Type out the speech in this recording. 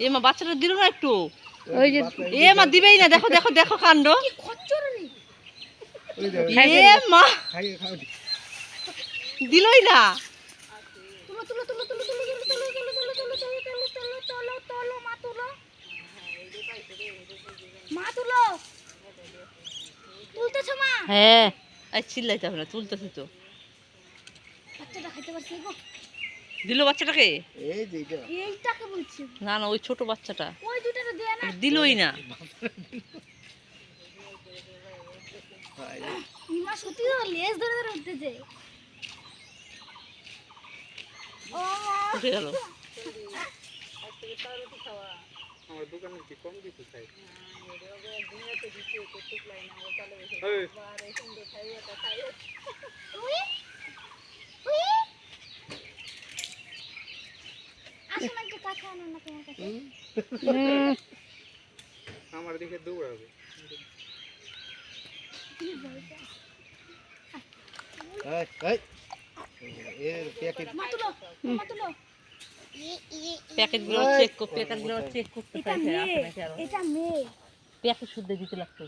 এ মা বাচ্চাটা দিল না একটু। ওই যে এ মা দিবেই না, দেখো দেখো দেখো কাণ্ড। এ মা দিলই না। হ্যাঁ চিল্লাইতে হবে না, তুলতেছি তো। দিল বাচ্চাটাকে? না না ওই ছোট বাচ্চাটা দিলই না। উঠে গেল। আমার দিকে দৌড়াবে। প্যাকেটগুলো চেক করতে চাইছে। প্যাকেট শুদ্ধ দিতে লাগতো।